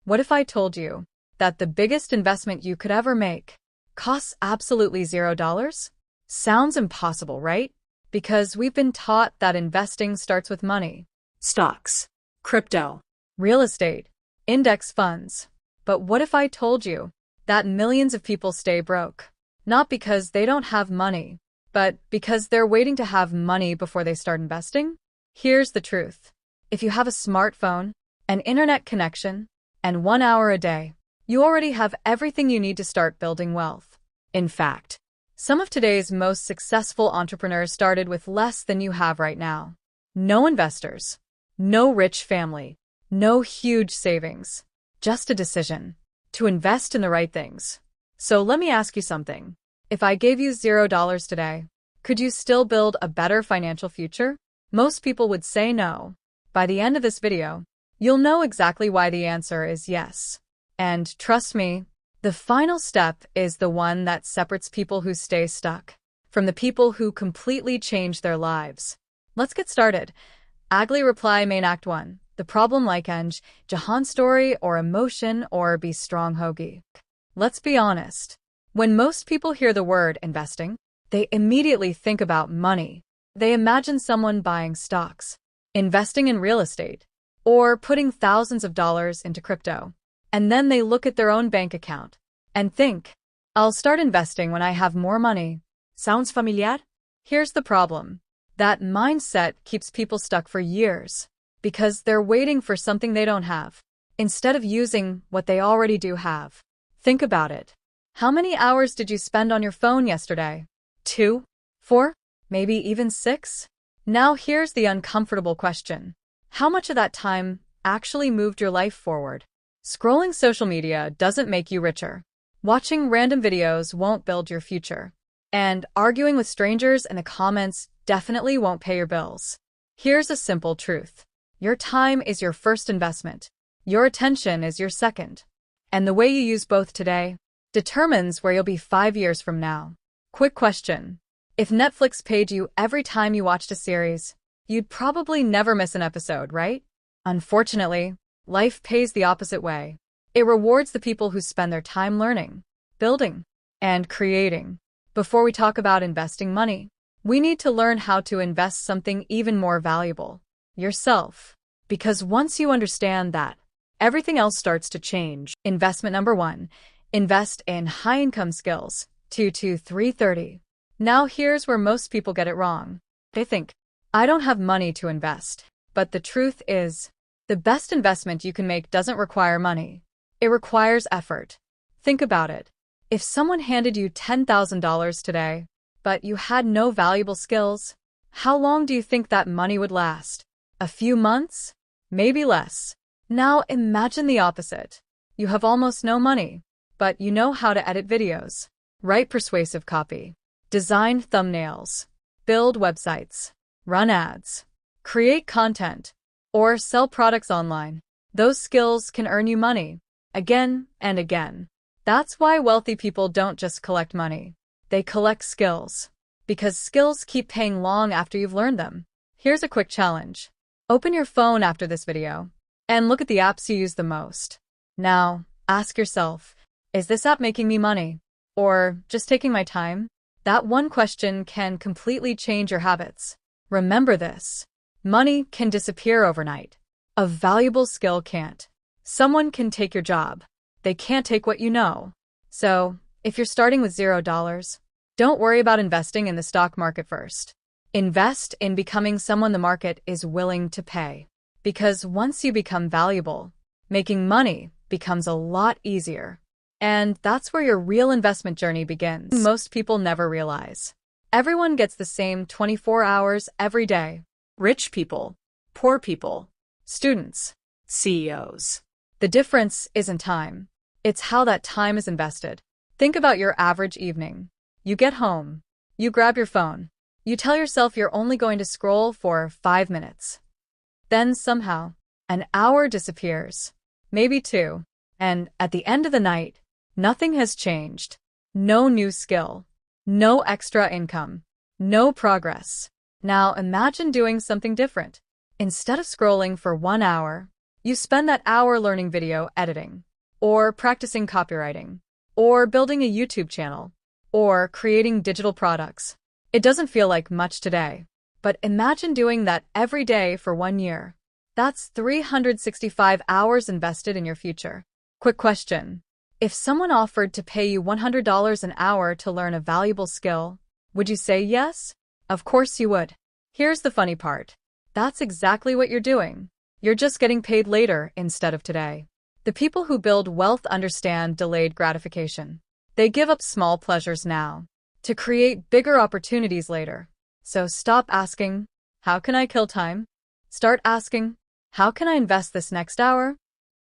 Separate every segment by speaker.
Speaker 1: What if I told you that the biggest investment you could ever make costs absolutely $0? Sounds impossible, right? Because we've been taught that investing starts with money.
Speaker 2: Stocks, crypto,
Speaker 1: Real estate, index funds. But what if I told you that millions of people stay broke? Not because they don't have money, but because they're waiting to have money before they start investing? Here's the truth. If you have a smartphone, an internet connection, and 1 hour a day, you already have everything you need to start building wealth. In fact, some of today's most successful entrepreneurs started with less than you have right now. No investors, no rich family, no huge savings, just a decision to invest in the right things. So let me ask you something. If I gave you $0 today, could you still build a better financial future? Most people would say no. By the end of this video, you'll know exactly why the answer is yes. And trust me, the final step is the one that separates people who stay stuck from the people who completely change their lives. Let's get started. Agli reply main act 1. The problem like Eng, Jahan story or emotion or be strong hoagie. Let's be honest. When most people hear the word investing, they immediately think about money. They imagine someone buying stocks, investing in real estate, or putting thousands of dollars into crypto. And then they look at their own bank account and think, I'll start investing when I have more money. Sounds familiar? Here's the problem. That mindset keeps people stuck for years because they're waiting for something they don't have, instead of using what they already do have. Think about it. How many hours did you spend on your phone yesterday? 2? 4? Maybe even 6? Now here's the uncomfortable question. How much of that time actually moved your life forward? Scrolling social media doesn't make you richer. Watching random videos won't build your future. And arguing with strangers in the comments definitely won't pay your bills. Here's a simple truth. Your time is your first investment. Your attention is your second. And the way you use both today determines where you'll be 5 years from now. Quick question. If Netflix paid you every time you watched a series, you'd probably never miss an episode, right? Unfortunately, life pays the opposite way. It rewards the people who spend their time learning, building, and creating. Before we talk about investing money, we need to learn how to invest something even more valuable, yourself. Because once you understand that, everything else starts to change. Investment number 1. Invest in high-income skills. 2-330. Now here's where most people get it wrong. They think, I don't have money to invest. But the truth is, the best investment you can make doesn't require money. It requires effort. Think about it. If someone handed you $10,000 today, but you had no valuable skills, how long do you think that money would last? A few months? Maybe less. Now imagine the opposite. You have almost no money, but you know how to edit videos, write persuasive copy, design thumbnails, build websites, run ads, create content, or sell products online. Those skills can earn you money, again and again. That's why wealthy people don't just collect money. They collect skills. Because skills keep paying long after you've learned them. Here's a quick challenge. Open your phone after this video and look at the apps you use the most. Now, ask yourself, is this app making me money? Or just taking my time? That one question can completely change your habits. Remember this. Money can disappear overnight. A valuable skill can't. Someone can take your job. They can't take what you know. So, if you're starting with $0, don't worry about investing in the stock market first. Invest in becoming someone the market is willing to pay. Because once you become valuable, making money becomes a lot easier. And that's where your real investment journey begins. Most people never realize. Everyone gets the same 24 hours every day. Rich people, poor people, students, CEOs. The difference isn't time. It's how that time is invested. Think about your average evening. You get home. You grab your phone. You tell yourself you're only going to scroll for 5 minutes. Then somehow, an hour disappears. Maybe 2. And at the end of the night, nothing has changed. No new skill. No extra income. No progress. Now imagine doing something different. Instead of scrolling for 1 hour, You spend that hour learning video editing, or practicing copywriting, or building a YouTube channel, or creating digital products. It doesn't feel like much today, but imagine doing that every day for 1 year. That's 365 hours invested in your future. Quick question. If someone offered to pay you $100 an hour to learn a valuable skill, would you say yes? Of course you would. Here's the funny part. That's exactly what you're doing. You're just getting paid later instead of today. The people who build wealth understand delayed gratification. They give up small pleasures now to create bigger opportunities later. So stop asking, how can I kill time? Start asking, how can I invest this next hour?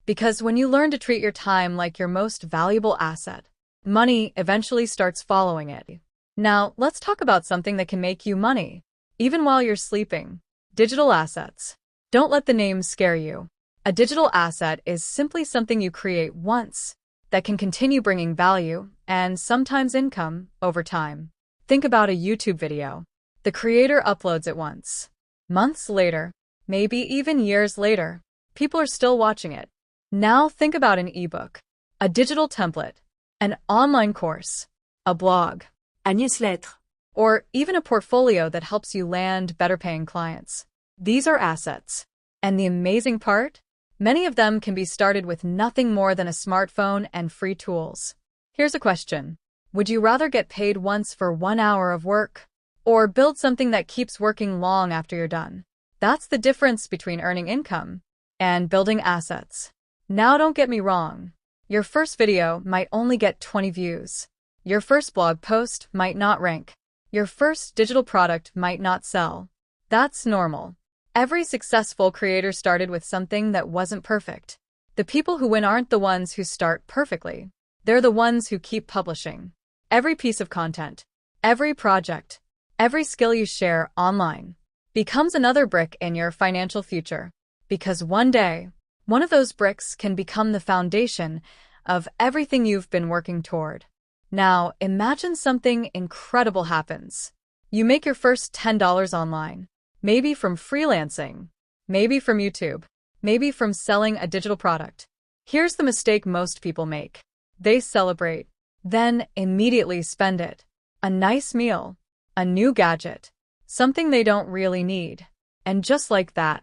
Speaker 1: Because when you learn to treat your time like your most valuable asset, money eventually starts following it. Now, let's talk about something that can make you money, even while you're sleeping. Digital assets. Don't let the name scare you. A digital asset is simply something you create once that can continue bringing value and sometimes income over time. Think about a YouTube video. The creator uploads it once. Months later, maybe even years later, people are still watching it. Now think about an ebook, a digital template, an online course, a blog,
Speaker 2: un newsletter,
Speaker 1: or even a portfolio that helps you land better-paying clients. These are assets. And the amazing part? Many of them can be started with nothing more than a smartphone and free tools. Here's a question. Would you rather get paid once for 1 hour of work, or build something that keeps working long after you're done? That's the difference between earning income and building assets. Now don't get me wrong. Your first video might only get 20 views. Your first blog post might not rank. Your first digital product might not sell. That's normal. Every successful creator started with something that wasn't perfect. The people who win aren't the ones who start perfectly. They're the ones who keep publishing. Every piece of content, every project, every skill you share online becomes another brick in your financial future. Because one day, one of those bricks can become the foundation of everything you've been working toward. Now, imagine something incredible happens. You make your first $10 online, maybe from freelancing, maybe from YouTube, maybe from selling a digital product. Here's the mistake most people make. They celebrate, then immediately spend it. A nice meal, a new gadget, something they don't really need. And just like that,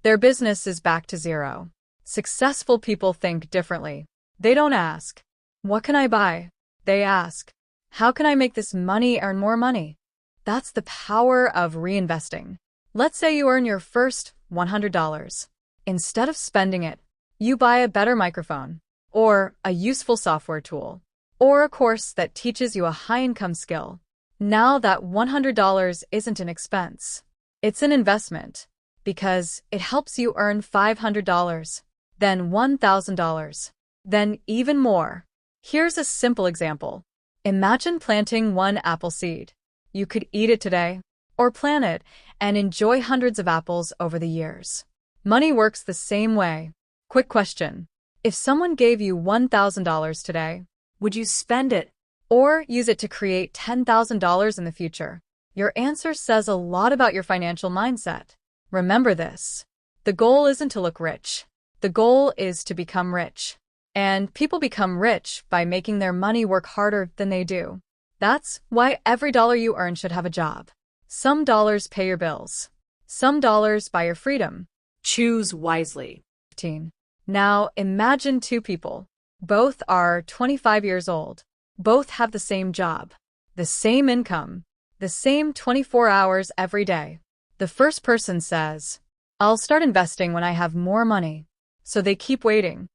Speaker 1: their business is back to zero. Successful people think differently. They don't ask, what can I buy? They ask, how can I make this money earn more money? That's the power of reinvesting. Let's say you earn your first $100. Instead of spending it, you buy a better microphone, or a useful software tool, or a course that teaches you a high-income skill. Now that $100 isn't an expense. It's an investment, because it helps you earn $500, then $1,000, then even more. Here's a simple example. Imagine planting one apple seed. You could eat it today, or plant it and enjoy hundreds of apples over the years. Money works the same way. Quick question. If someone gave you $1,000 today, would you spend it or use it to create $10,000 in the future? Your answer says a lot about your financial mindset. Remember this. The goal isn't to look rich. The goal is to become rich. And people become rich by making their money work harder than they do. That's why every dollar you earn should have a job. Some dollars pay your bills. Some dollars buy your freedom.
Speaker 2: Choose wisely.
Speaker 1: 15. Now imagine two people. Both are 25 years old. Both have the same job, the same income, the same 24 hours every day. The first person says, I'll start investing when I have more money. So they keep waiting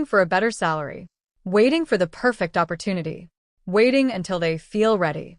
Speaker 1: for a better salary, waiting for the perfect opportunity, waiting until they feel ready.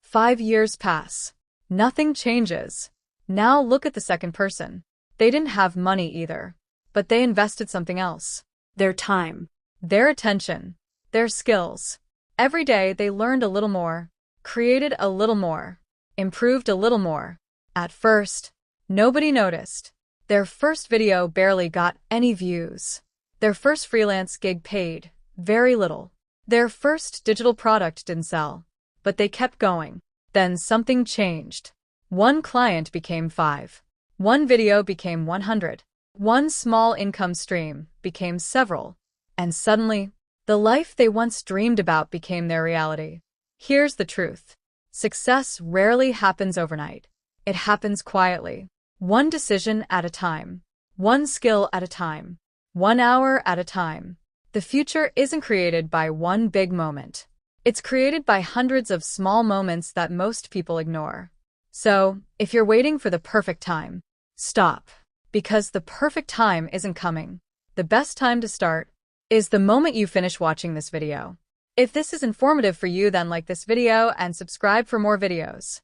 Speaker 1: 5 years pass. Nothing changes. Now look at the second person. They didn't have money either, but they invested something else.
Speaker 2: Their time.
Speaker 1: Their attention. Their skills. Every day they learned a little more, created a little more, improved a little more. At first, nobody noticed. Their first video barely got any views. Their first freelance gig paid very little. Their first digital product didn't sell, but they kept going. Then something changed. One client became 5. One video became 100. One small income stream became several, and suddenly, the life they once dreamed about became their reality. Here's the truth. Success rarely happens overnight. It happens quietly, one decision at a time, one skill at a time, 1 hour at a time. The future isn't created by one big moment. It's created by hundreds of small moments that most people ignore. So, if you're waiting for the perfect time, stop. Because the perfect time isn't coming. The best time to start is the moment you finish watching this video. If this is informative for you, then like this video and subscribe for more videos.